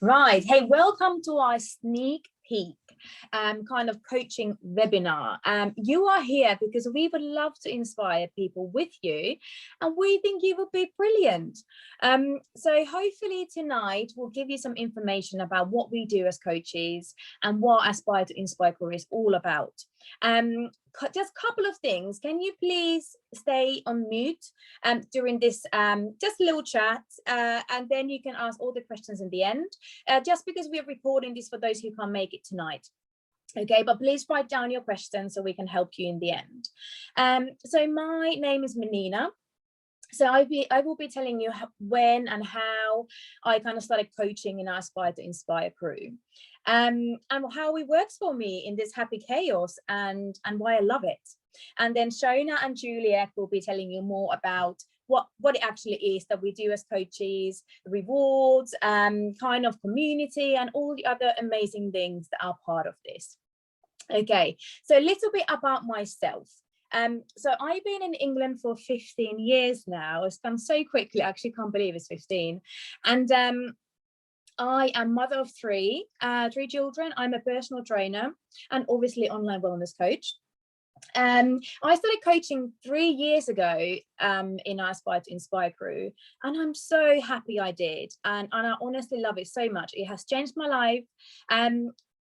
Right. Hey, welcome to our sneak peek kind of coaching webinar. You are here because we would love to inspire people with you, and we think you would be brilliant. So hopefully tonight we'll give you some information about what we do as coaches and what Aspire to Inspire Career is all about. Just a couple of things. Can you please stay on mute during this just little chat, and then you can ask all the questions in the end, just because we are recording this for those who can't make it tonight. Okay, but please write down your questions so we can help you in the end. So my name is Menina. So I will be telling you when and how I kind of started coaching in our Aspire to Inspire crew, and how it works for me in this happy chaos, and why I love it. And then Shona and Juliet will be telling you more about what it actually is that we do as coaches, rewards, kind of community, and all the other amazing things that are part of this. Okay, so a little bit about myself. So I've been in England for 15 years now. It's gone so quickly, I actually can't believe it's 15. And I am mother of three children. I'm a personal trainer and obviously online wellness coach. I started coaching 3 years ago in our Aspire to Inspire crew, and I'm so happy I did. And I honestly love it so much. It has changed my life.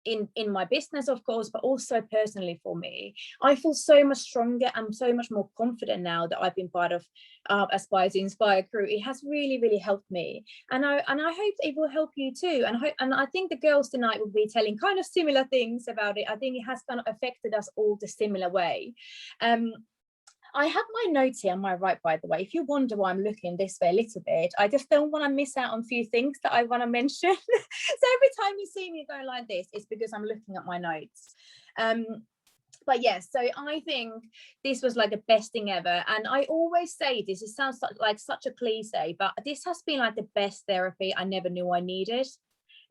In my business, of course, but also personally for me. I feel so much stronger and so much more confident now that I've been part of Aspire to Inspire crew. It has really, really helped me, and I hope it will help you too. And I think the girls tonight will be telling kind of similar things about it. I think it has kind of affected us all the similar way. I have my notes here on my right, by the way. If you wonder why I'm looking this way a little bit, I just don't want to miss out on a few things that I want to mention. So every time you see me going like this, it's because I'm looking at my notes. But yes, so I think this was like the best thing ever. And I always say this, it sounds like such a cliche, but this has been like the best therapy I never knew I needed.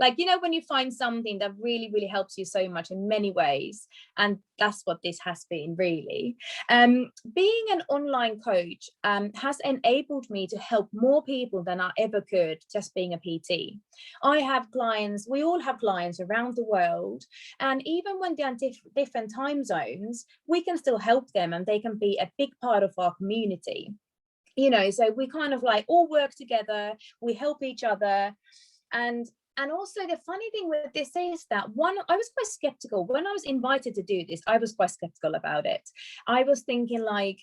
Like, you know, when you find something that really, really helps you so much in many ways, and that's what this has been really. Being an online coach has enabled me to help more people than I ever could just being a PT. I have clients, we all have clients around the world, and even when they're in different time zones, we can still help them and they can be a big part of our community. You know, so we kind of like all work together, we help each other. And also the funny thing with this is that I was quite skeptical when I was invited to do this. I was quite skeptical about it. I was thinking like,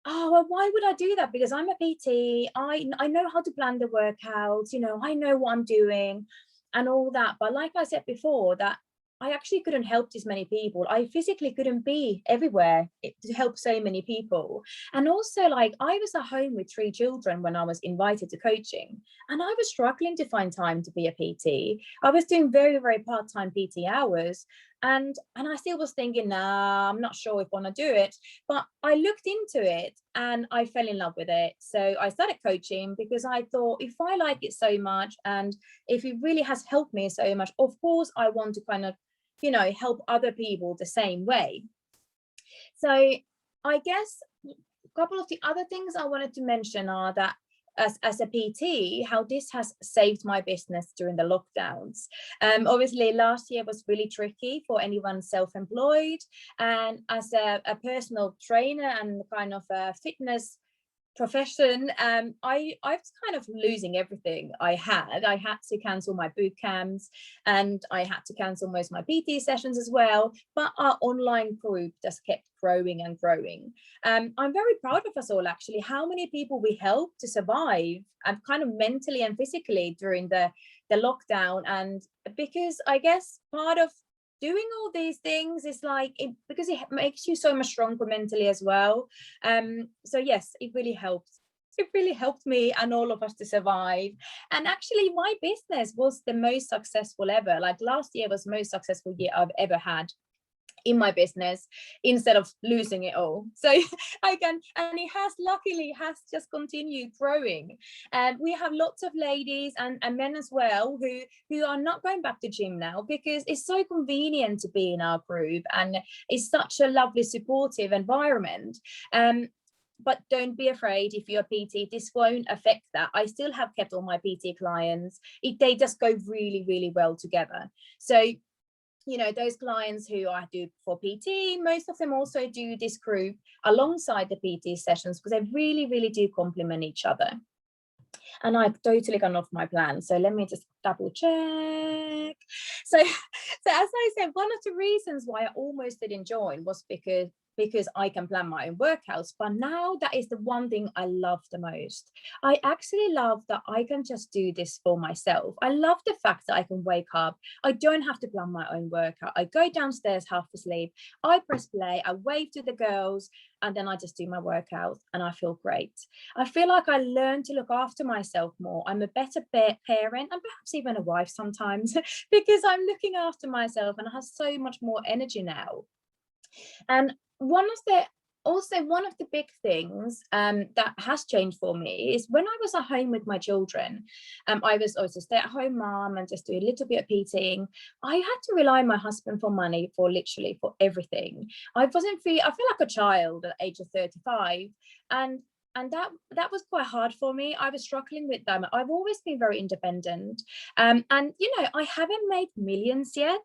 oh, well, why would I do that? Because I'm a PT. I know how to plan the workouts. You know, I know what I'm doing and all that. But like I said before, that I actually couldn't help this many people. I physically couldn't be everywhere to help so many people. And also, like, I was at home with 3 children when I was invited to coaching, and I was struggling to find time to be a PT. I was doing very, very part-time PT hours. And I still was thinking, nah, I'm not sure if I want to do it. But I looked into it and I fell in love with it. So I started coaching because I thought, if I like it so much and if it really has helped me so much, of course, I want to kind of, you know, help other people the same way. So I guess a couple of the other things I wanted to mention are that as a PT, how this has saved my business during the lockdowns. Obviously, last year was really tricky for anyone self-employed, and as a personal trainer and kind of a fitness profession, I was kind of losing everything I had. I had to cancel my boot camps and I had to cancel most of my PT sessions as well. But our online group just kept growing and growing. I'm very proud of us all, actually, how many people we helped to survive and kind of mentally and physically during the lockdown. And because I guess part of doing all these things is like because it makes you so much stronger mentally as well. So yes, it really helped me and all of us to survive. And actually my business was the most successful ever. Like last year was the most successful year I've ever had in my business, instead of losing it all. So and it has luckily just continued growing. And we have lots of ladies and men as well who are not going back to gym now because it's so convenient to be in our group and it's such a lovely supportive environment. but don't be afraid if you're a PT, this won't affect that. I still have kept all my PT clients. They just go really, really well together. So, you know, those clients who I do for PT, most of them also do this group alongside the PT sessions, because they really, really do complement each other. And I've totally gone off my plan. So let me just double check. So as I said, one of the reasons why I almost didn't join was because I can plan my own workouts. But now that is the one thing I love the most. I actually love that I can just do this for myself. I love the fact that I can wake up. I don't have to plan my own workout. I go downstairs half asleep. I press play. I wave to the girls. And then I just do my workout and I feel great. I feel like I learned to look after myself more. I'm a better parent and perhaps even a wife sometimes because I'm looking after myself and I have so much more energy now. And one of the big things that has changed for me is when I was at home with my children, I was also a stay-at-home mom and just do a little bit of PTing. I had to rely on my husband for money for literally for everything. I feel like a child at the age of 35, and that was quite hard for me. I was struggling with them. I've always been very independent, and you know, I haven't made millions yet,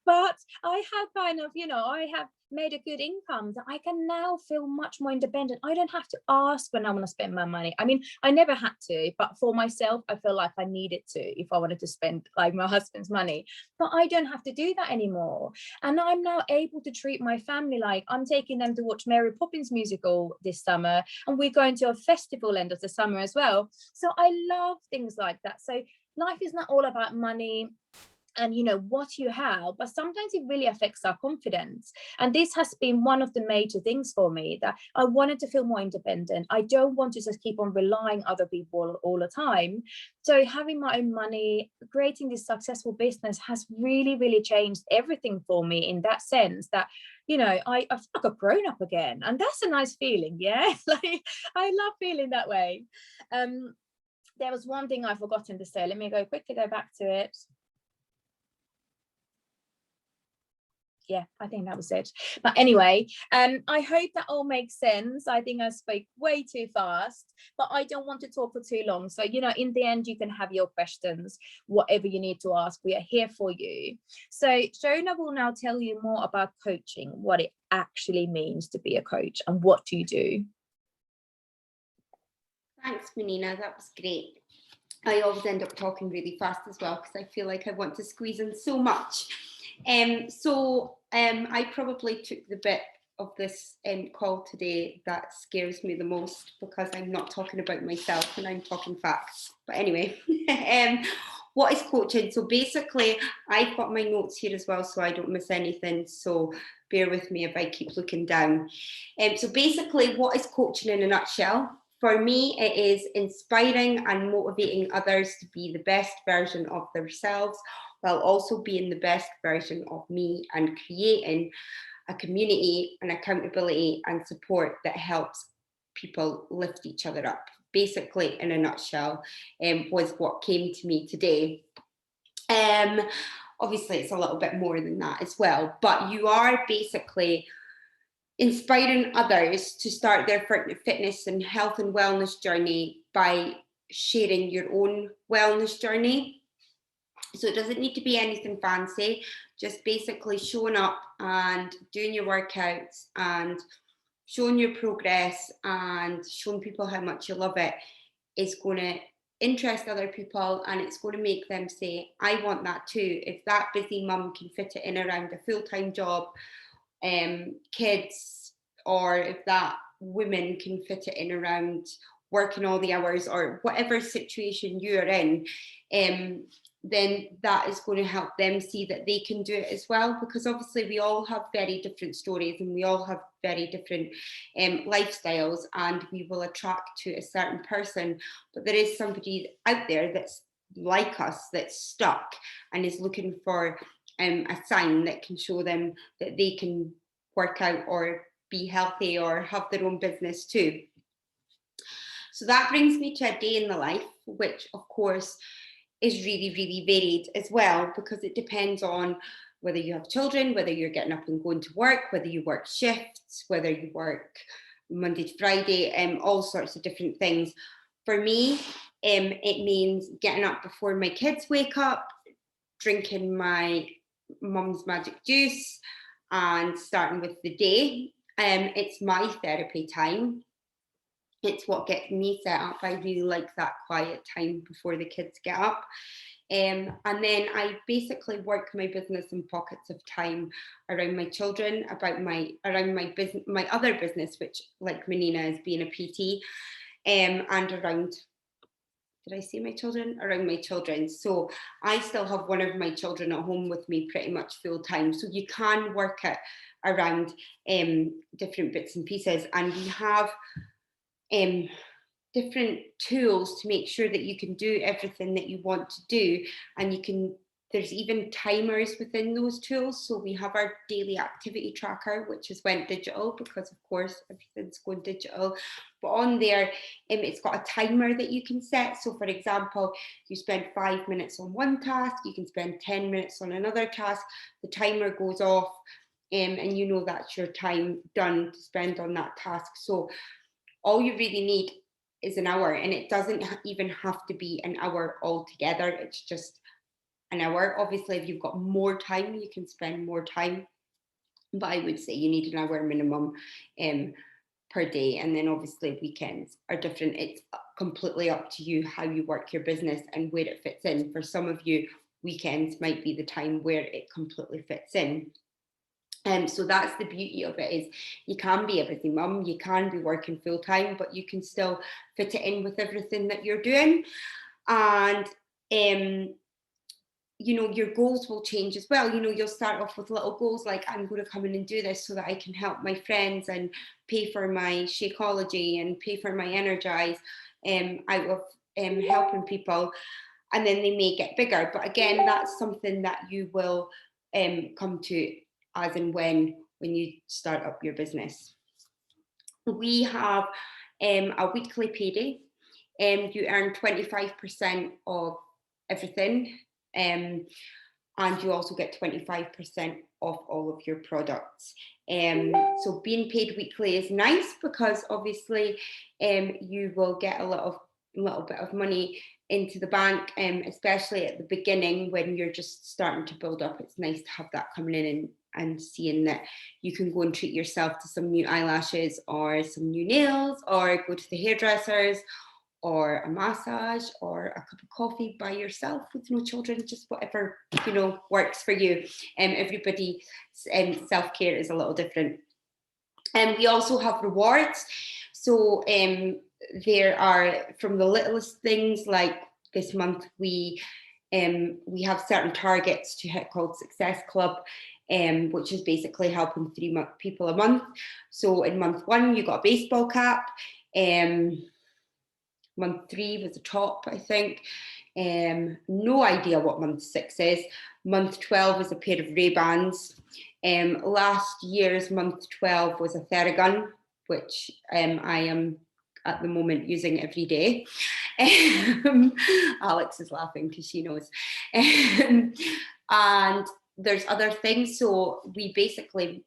but I have kind of, you know, I have made a good income that I can now feel much more independent. I don't have to ask when I want to spend my money. I mean, I never had to, but for myself, I feel like I needed to if I wanted to spend like my husband's money. But I don't have to do that anymore. And I'm now able to treat my family like I'm taking them to watch Mary Poppins musical this summer, and we're going to a festival end of the summer as well. So I love things like that. So life is not all about money and, you know, what you have, but sometimes it really affects our confidence. And this has been one of the major things for me, that I wanted to feel more independent. I don't want to just keep on relying on other people all the time. So having my own money, creating this successful business has really, really changed everything for me in that sense, that, you know, I feel like I've grown up again, and that's a nice feeling. Yeah. Like, I love feeling that way. There was one thing I've forgotten to say. Let me quickly go back to it. Yeah, I think that was it. But anyway, I hope that all makes sense. I think I spoke way too fast, but I don't want to talk for too long. So, you know, in the end, you can have your questions, whatever you need to ask. We are here for you. So Shona will now tell you more about coaching, what it actually means to be a coach and what do you do. Thanks, Menina. That was great. I always end up talking really fast as well because I feel like I want to squeeze in so much. I probably took the bit of this call today that scares me the most, because I'm not talking about myself and I'm talking facts. But anyway, what is coaching? So basically, I've got my notes here as well so I don't miss anything. So bear with me if I keep looking down. So basically, what is coaching in a nutshell? For me, it is inspiring and motivating others to be the best version of themselves, while also being the best version of me, and creating a community and accountability and support that helps people lift each other up. Basically, in a nutshell, was what came to me today. Obviously, it's a little bit more than that as well, but you are basically inspiring others to start their fitness and health and wellness journey by sharing your own wellness journey. So it doesn't need to be anything fancy, just basically showing up and doing your workouts and showing your progress and showing people how much you love it is going to interest other people, and it's going to make them say, I want that too. If that busy mum can fit it in around a full-time job, kids, or if that women can fit it in around working all the hours, or whatever situation you're in, then that is going to help them see that they can do it as well. Because obviously we all have very different stories and we all have very different lifestyles, and we will attract to a certain person, but there is somebody out there that's like us, that's stuck and is looking for a sign that can show them that they can work out or be healthy or have their own business too. So that brings me to a day in the life, which of course is really, really varied as well, because it depends on whether you have children, whether you're getting up and going to work, whether you work shifts, whether you work Monday to Friday, all sorts of different things. For me, it means getting up before my kids wake up, drinking my mum's magic juice and starting with the day. It's my therapy time. It's what gets me set up. I really like that quiet time before the kids get up. And then I basically work my business in pockets of time around my children, around my business, my other business, which, like Menina, is being a PT, and around, did I say my children? Around my children. So I still have one of my children at home with me pretty much full time. So you can work it around different bits and pieces. And we have different tools to make sure that you can do everything that you want to do. And there's even timers within those tools. So we have our daily activity tracker, which has went digital because, of course, everything's going digital. But on there, it's got a timer that you can set. So for example, you spend 5 minutes on one task, you can spend 10 minutes on another task. The timer goes off, and you know that's your time done to spend on that task. So all you really need is an hour, and it doesn't even have to be an hour altogether. It's just an hour. Obviously, if you've got more time, you can spend more time, but I would say you need an hour minimum per day. And then obviously weekends are different. It's completely up to you how you work your business and where it fits in. For some of you, weekends might be the time where it completely fits in. So that's the beauty of it, is you can be a busy mum, you can be working full time, but you can still fit it in with everything that you're doing. And you know, your goals will change as well. You know, you'll start off with little goals like, I'm going to come in and do this so that I can help my friends and pay for my Shakeology and pay for my Energize out of helping people. And then they may get bigger. But again, that's something that you will come to as and when you start up your business. We have a weekly payday. You earn 25% of everything. And you also get 25% off all of your products. So being paid weekly is nice because obviously you will get a little bit of money into the bank, especially at the beginning when you're just starting to build up. It's nice to have that coming in and seeing that you can go and treat yourself to some new eyelashes or some new nails, or go to the hairdressers, or a massage, or a cup of coffee by yourself with no children, just whatever, you know, works for you. Everybody's self-care is a little different. And we also have rewards. So there are, from the littlest things, like this month we have certain targets to hit called Success Club, which is basically helping 3 people a month. So in month 1, you got a baseball cap. Month 3 was a top, I think. No idea what month 6 is. Month 12 is a pair of Ray-Bans. Last year's month 12 was a Theragun, which I am at the moment using every day. Alex is laughing because she knows. And there's other things. So we basically,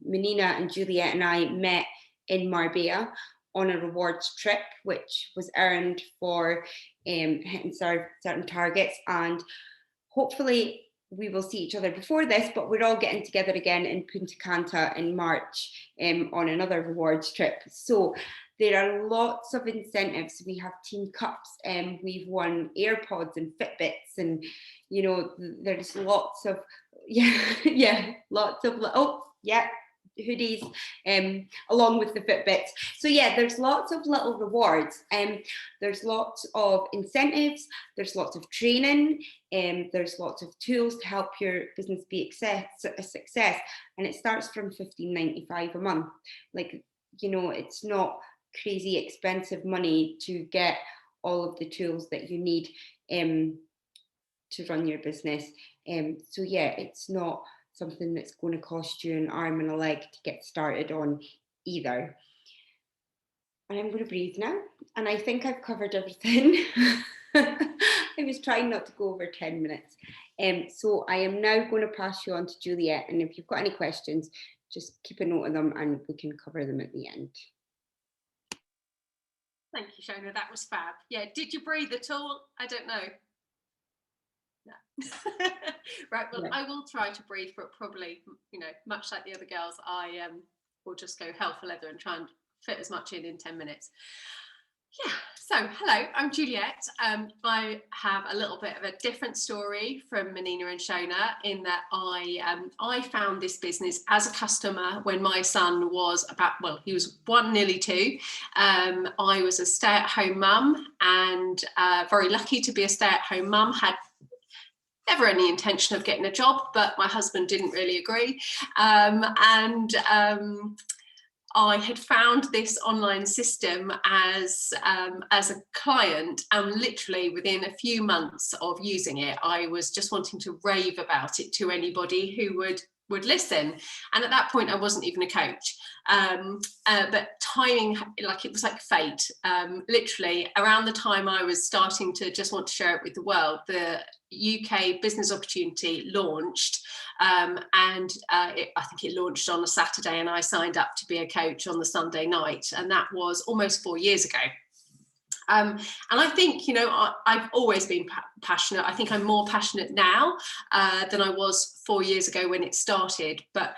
Menina and Juliet and I met in Marbella on a rewards trip, which was earned for hitting certain targets. And hopefully we will see each other before this, but we're all getting together again in Punta Cana in March on another rewards trip. So there are lots of incentives. We have team cups, and we've won AirPods and Fitbits, and you know, there's lots of hoodies along with the Fitbits. So yeah, there's lots of little rewards, and there's lots of incentives, there's lots of training, and there's lots of tools to help your business be a success. And it starts from $15.95 a month. Like, you know, it's not crazy expensive money to get all of the tools that you need to run your business. So yeah, it's not something that's going to cost you an arm and a leg to get started on either. And I'm going to breathe now. And I think I've covered everything. I was trying not to go over 10 minutes. So I am now going to pass you on to Juliet. And if you've got any questions, just keep a note of them and we can cover them at the end. Thank you, Shona. That was fab. Yeah. Did you breathe at all? I don't know. No. Right. Well, I will try to breathe, but probably, much like the other girls, I will just go hell for leather and try and fit as much in 10 minutes. Yeah, so hello, I'm Juliet. I have a little bit of a different story from Menina and Shona in that I found this business as a customer when my son was he was 1, nearly 2. I was a stay-at-home mum and very lucky to be a stay-at-home mum. Had never any intention of getting a job, but my husband didn't really agree. I had found this online system as a client, and literally within a few months of using it, I was just wanting to rave about it to anybody who would listen. And at that point, I wasn't even a coach. But timing, it was like fate. Literally around the time I was starting to just want to share it with the world, the UK Business Opportunity launched. I think it launched on a Saturday, and I signed up to be a coach on the Sunday night, and that was almost 4 years ago. And I think, I've always been passionate. I think I'm more passionate now than I was 4 years ago when it started. But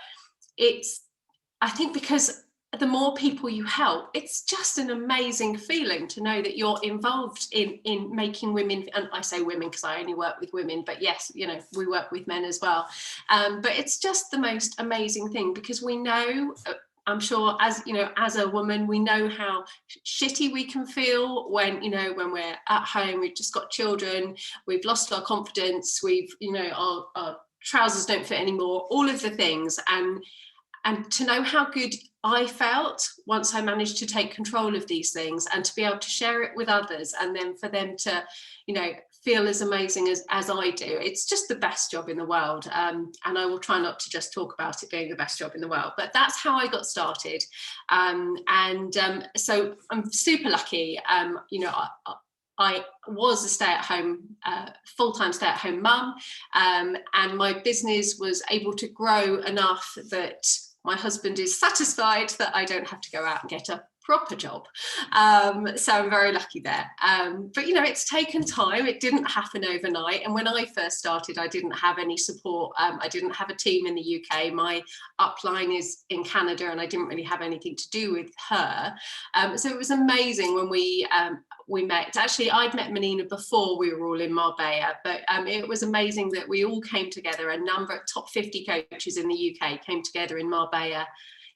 I think because the more people you help, it's just an amazing feeling to know that you're involved in making women, and I say women because I only work with women, but yes, we work with men as well. But it's just the most amazing thing, because we know, I'm sure as a woman, we know how shitty we can feel when we're at home, we've just got children, we've lost our confidence, our trousers don't fit anymore, all of the things. And to know how good I felt once I managed to take control of these things and to be able to share it with others, and then for them to, feel as amazing as I do, it's just the best job in the world. And I will try not to just talk about it being the best job in the world, but that's how I got started. So I'm super lucky. I was a stay-at-home, full-time stay-at-home mum, and my business was able to grow enough that my husband is satisfied that I don't have to go out and get a proper job. So I'm very lucky there. But it's taken time. It didn't happen overnight. And when I first started, I didn't have any support. I didn't have a team in the UK. My upline is in Canada, and I didn't really have anything to do with her. So it was amazing when we met. Actually, I'd met Menina before we were all in Marbella, but it was amazing that we all came together. A number of top 50 coaches in the UK came together in Marbella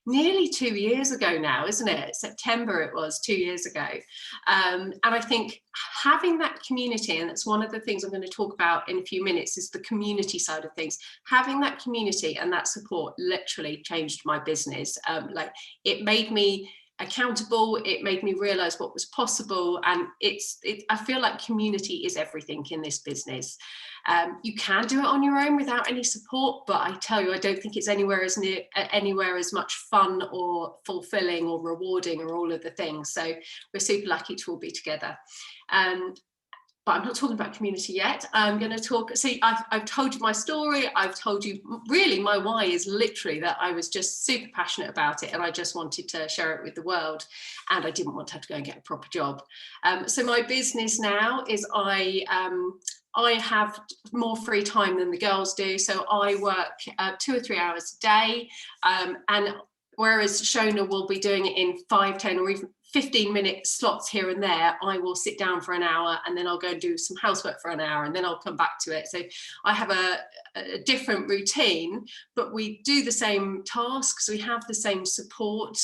nearly 2 years ago now, isn't it? September it was 2 years ago. And I think having that community, and that's one of the things I'm going to talk about in a few minutes, is the community side of things. Having that community and that support literally changed my business. It made me accountable, it made me realize what was possible, and I feel like community is everything in this business. You can do it on your own without any support, but I tell you, I don't think it's anywhere as much fun or fulfilling or rewarding or all of the things. So we're super lucky to all be together. But I'm not talking about community yet. I'm going to talk, I've told you my story. I've told you really my why is literally that I was just super passionate about it, and I just wanted to share it with the world, and I didn't want to have to go and get a proper job. So my business now is I have more free time than the girls do. So I work 2 or 3 hours a day. And whereas Shona will be doing it in 5, 10 or even 15-minute slots here and there, I will sit down for an hour, and then I'll go and do some housework for an hour, and then I'll come back to it. So I have a different routine, but we do the same tasks, we have the same support,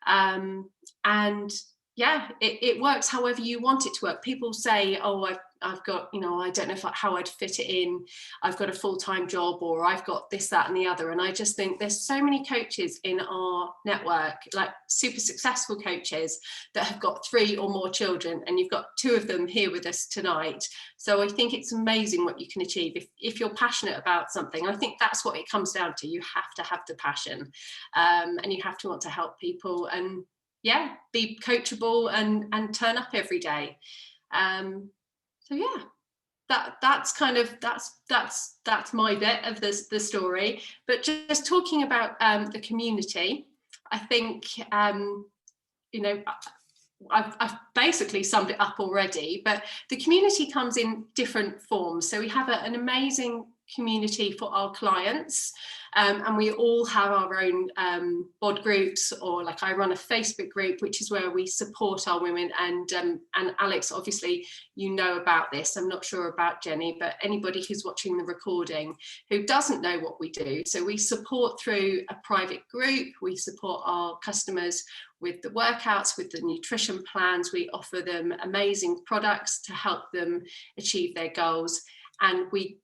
and yeah, it works however you want it to work. People say, oh, I've got, I don't know how I'd fit it in. I've got a full-time job, or I've got this, that, and the other. And I just think there's so many coaches in our network, like super successful coaches that have got 3 or more children, and you've got 2 of them here with us tonight. So I think it's amazing what you can achieve if you're passionate about something. I think that's what it comes down to. You have to have the passion, and you have to want to help people, and yeah, be coachable and turn up every day. So yeah, that's my bit of the story. But just talking about the community, I think I've basically summed it up already, but the community comes in different forms. So we have an amazing community for our clients, and we all have our own bod groups, or like I run a Facebook group, which is where we support our women. And Alex, obviously you know about this, I'm not sure about Jenny, but anybody who's watching the recording who doesn't know what we do, so we support through a private group, we support our customers with the workouts, with the nutrition plans, we offer them amazing products to help them achieve their goals. And we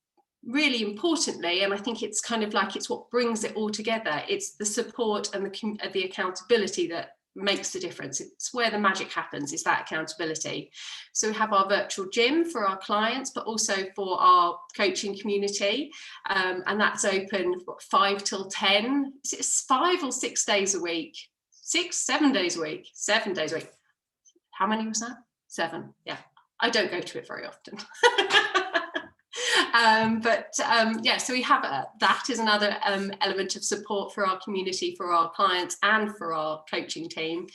really importantly, and I think it's kind of like, it's what brings it all together, it's the support and the accountability that makes the difference. It's where the magic happens, is that accountability. So we have our virtual gym for our clients, but also for our coaching community, and that's open 5 till 10. It's 5 or 6 days a week. 7 days a week. How many was that? 7. Yeah, I don't go to it very often. Yeah, so we have that is another element of support for our community, for our clients, and for our coaching team.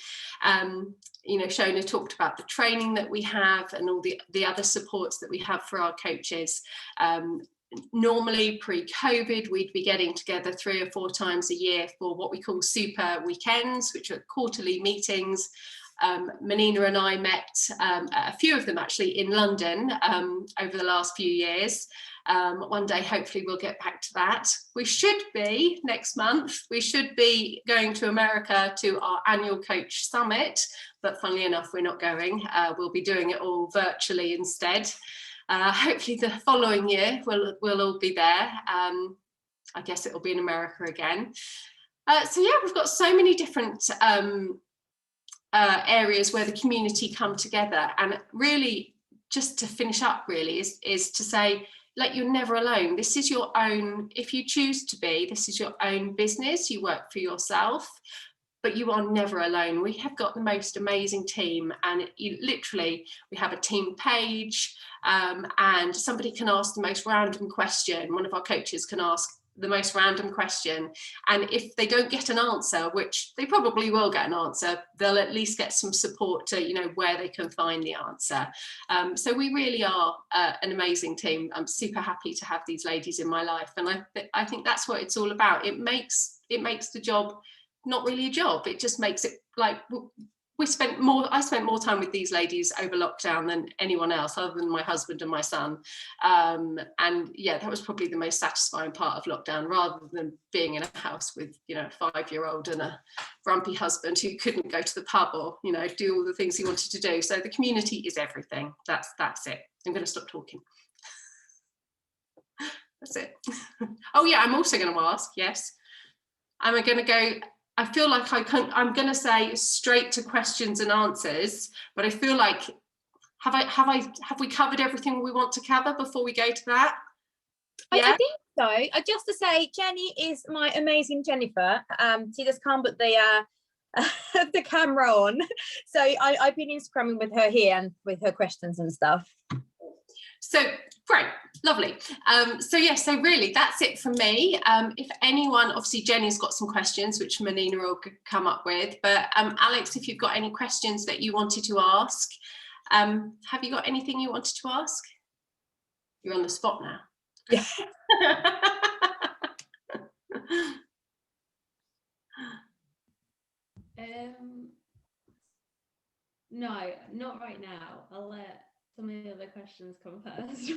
You know, Shona talked about the training that we have and all the other supports that we have for our coaches. Normally pre-COVID, we'd be getting together 3 or 4 times a year for what we call super weekends, which are quarterly meetings. Menina and I met a few of them actually in London over the last few years. One day, hopefully we'll get back to that. We should be, next month, we should be going to America to our annual coach summit, but funnily enough, we're not going. We'll be doing it all virtually instead. Hopefully the following year we'll all be there. I guess it'll be in America again. So yeah, we've got so many different areas where the community come together. And really, just to finish up really, is to say, like, you're never alone. This is your own, if you choose to be, this is your own business. You work for yourself, but you are never alone. We have got the most amazing team, and literally we have a team page, and somebody can ask the most random question. One of our coaches can ask the most random question, and if they don't get an answer, which they probably will get an answer, they'll at least get some support to, you know, where they can find the answer. So we really are an amazing team. I'm super happy to have these ladies in my life, and I think that's what it's all about. It makes the job not really a job. It just makes it like I spent more time with these ladies over lockdown than anyone else, other than my husband and my son. And yeah, that was probably the most satisfying part of lockdown, rather than being in a house with, you know, a 5-year-old and a grumpy husband who couldn't go to the pub or, you know, do all the things he wanted to do. So the community is everything. That's it. I'm going to stop talking. That's it. Oh yeah, I'm also going to ask, yes, am I going to go, I feel like I'm going to say straight to questions and answers, but I feel like, have we covered everything we want to cover before we go to that? Yeah? I think so. Just to say, Jenny is my amazing Jennifer. She just can't put the camera on. So I've been Instagramming with her here and with her questions and stuff. So great, lovely. So really that's it for me. If anyone, obviously Jenny's got some questions which Menina will come up with, but Alex, if you've got any questions that you wanted to ask, have you got anything you wanted to ask? You're on the spot now. Yeah. No, not right now. I'll let some of the other questions come first.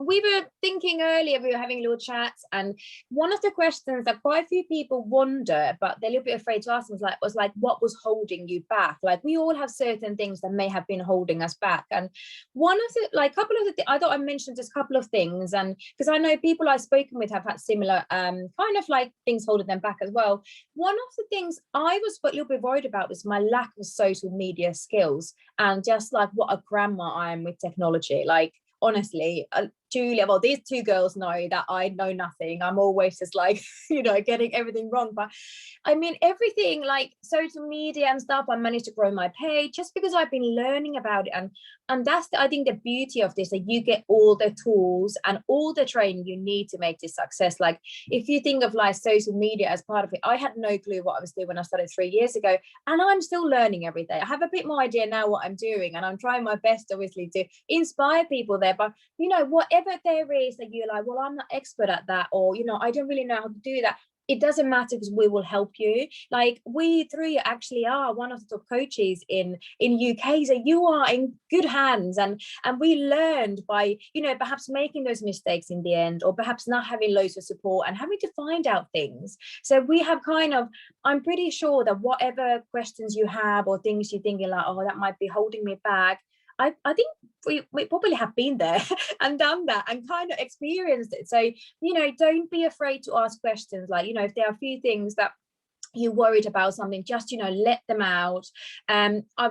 We were thinking earlier, we were having little chats, and one of the questions that quite a few people wonder, but they're a little bit afraid to ask, was like, what was holding you back? Like, we all have certain things that may have been holding us back. And one of the, like, couple of the, I thought I mentioned just a couple of things, and because I know people I've spoken with have had similar kind of like things holding them back as well. One of the things I was a little bit worried about was my lack of social media skills, and just like what a grandma I am with technology. Like, honestly, Julia, well, these two girls know that I know nothing. I'm always just like, you know, getting everything wrong. But I mean, everything like social media and stuff, I managed to grow my page just because I've been learning about it. And that's, I think, the beauty of this, that you get all the tools and all the training you need to make this success. Like, if you think of like social media as part of it, I had no clue what I was doing when I started 3 years ago. And I'm still learning every day. I have a bit more idea now what I'm doing. And I'm trying my best, obviously, to inspire people there. But, you know, whatever there is that you're like, well, I'm not expert at that, or, you know, I don't really know how to do that. It doesn't matter, because we will help you. Like, we three actually are one of the top coaches in UK, so you are in good hands. And we learned by, you know, perhaps making those mistakes in the end, or perhaps not having loads of support and having to find out things. So we have kind of, I'm pretty sure that whatever questions you have or things you're thinking like, oh, that might be holding me back, I think we probably have been there and done that and kind of experienced it. So, you know, don't be afraid to ask questions. Like, you know, if there are a few things that you're worried about something, just, you know, let them out.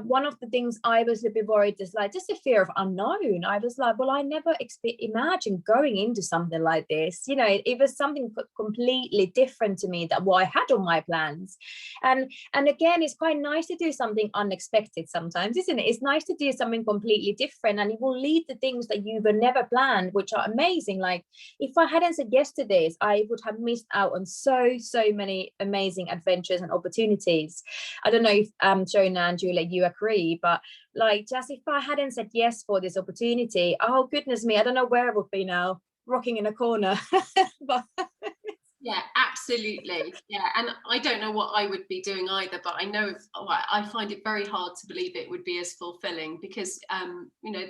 One of the things I was a bit worried is like just the fear of unknown. I was like, well, I never imagined going into something like this. You know, it was something completely different to me than what I had on my plans. And again, it's quite nice to do something unexpected sometimes, isn't it? It's nice to do something completely different, and it will lead to things that you were never planned, which are amazing. Like, if I hadn't said yes to this, I would have missed out on so many amazing adventures and opportunities. I don't know if Shona and Julia, you agree, but like, just if I hadn't said yes for this opportunity, oh goodness me, I don't know where I would be now, rocking in a corner. But yeah, absolutely. Yeah, and I don't know what I would be doing either, but I know I find it very hard to believe it would be as fulfilling, because you know,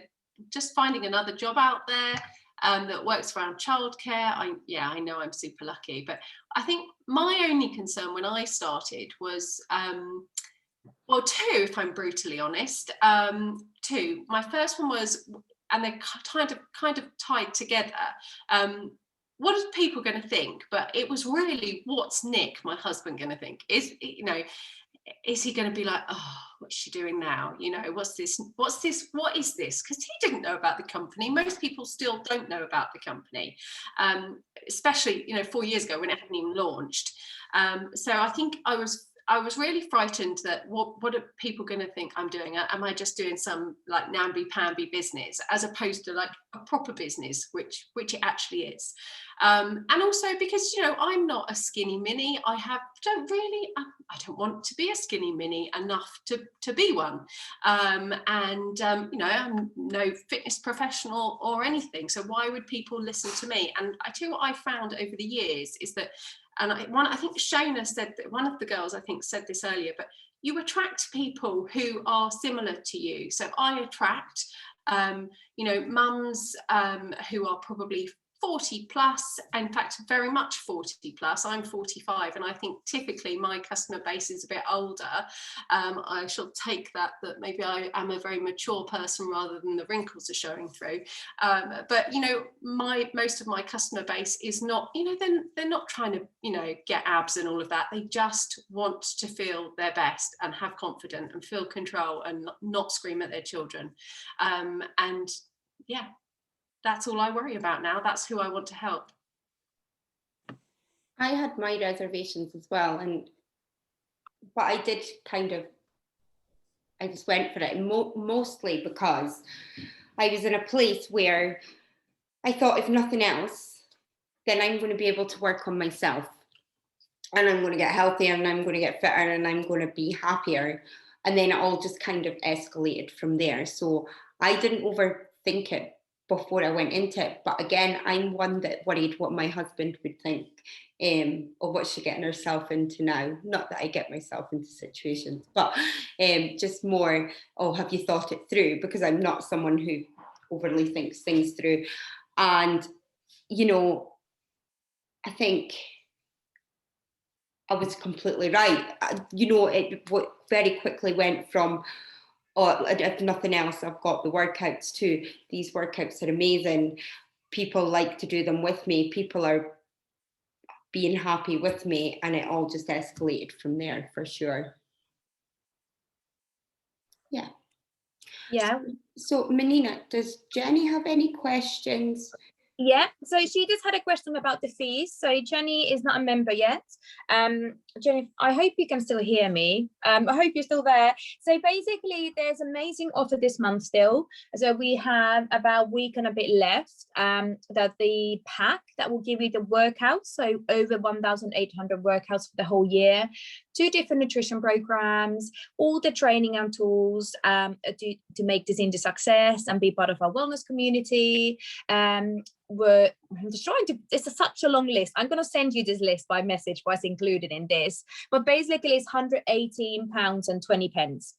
just finding another job out there that works around childcare. I know I'm super lucky, but I think my only concern when I started was, well, two, if I'm brutally honest. Two. My first one was, and they're kind of tied together. What are people going to think? But it was really, what's Nick, my husband, going to think? Is, you know, is he going to be like, oh, what's she doing now? You know, what is this? What is this? Because he didn't know about the company. Most people still don't know about the company, especially, you know, 4 years ago when it hadn't even launched. So I think I was really frightened that what are people going to think I'm doing? Am I just doing some like namby-pamby business, as opposed to like a proper business, which it actually is. And also because, you know, I'm not a skinny mini. I don't want to be a skinny mini enough to be one. You know, I'm no fitness professional or anything. So why would people listen to me? And I tell you what I found over the years is that, and I think Shona said that, one of the girls I think said this earlier, but you attract people who are similar to you. So I attract, you know, mums who are probably 40 plus, in fact, very much 40 plus. I'm 45, and I think typically my customer base is a bit older. I shall take that maybe I am a very mature person rather than the wrinkles are showing through. But, you know, most of my customer base is not, you know, they're not trying to, you know, get abs and all of that. They just want to feel their best and have confidence and feel control and not scream at their children. And yeah, that's all I worry about now. That's who I want to help. I had my reservations as well, but I did I just went for it, mostly because I was in a place where I thought, if nothing else, then I'm going to be able to work on myself, and I'm going to get healthier, and I'm going to get fitter, and I'm going to be happier. And then it all just kind of escalated from there. So I didn't overthink it before I went into it. But again, I'm one that worried what my husband would think of what she's getting herself into now. Not that I get myself into situations, but just more, oh, have you thought it through? Because I'm not someone who overly thinks things through. And, you know, I think I was completely right. You know, it very quickly went from, oh, if nothing else, I've got the workouts too. These workouts are amazing. People like to do them with me. People are being happy with me, and it all just escalated from there, for sure. Yeah. Yeah. So Menina, does Jenny have any questions Yeah, so she just had a question about the fees. So Jenny is not a member yet. Jenny, I hope you can still hear me. I hope you're still there. So basically, there's amazing offer this month still. So we have about a week and a bit left. That the pack that will give you the workouts, so over 1,800 workouts for the whole year, 2 different nutrition programs, all the training and tools to make this into success and be part of our wellness community. I'm just trying to, it's such a long list. I'm going to send you this list by message, what's included in this, but basically it's £118 and 20 pence.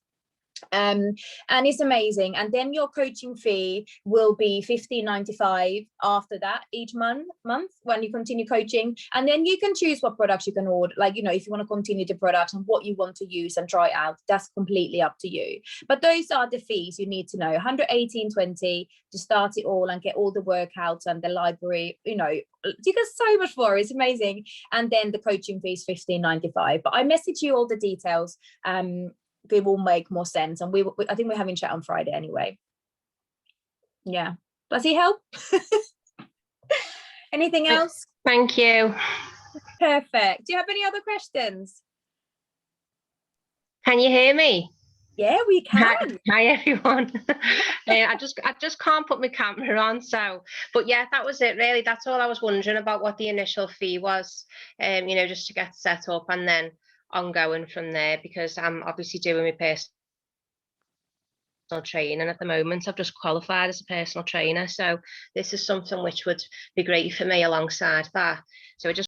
And it's amazing. And then your coaching fee will be £15.95 after that each month when you continue coaching. And then you can choose what products you can order, like, you know, if you want to continue the product and what you want to use and try out, that's completely up to you. But those are the fees you need to know. 118.20 to start it all and get all the workouts and the library, you know, you get so much more. It's amazing. And then the coaching fee is £15.95. But I message you all the details. They will make more sense, and I think we're having chat on Friday anyway. Yeah, does he help? Anything else? Thank you. Perfect. Do you have any other questions? Can you hear me? Yeah, we can. Hi everyone. I just can't put my camera on, so, but yeah, that was it really. That's all I was wondering about, what the initial fee was, you know, just to get set up, and then ongoing from there, because I'm obviously doing my personal training at the moment. I've just qualified as a personal trainer, so this is something which would be great for me alongside that. So I just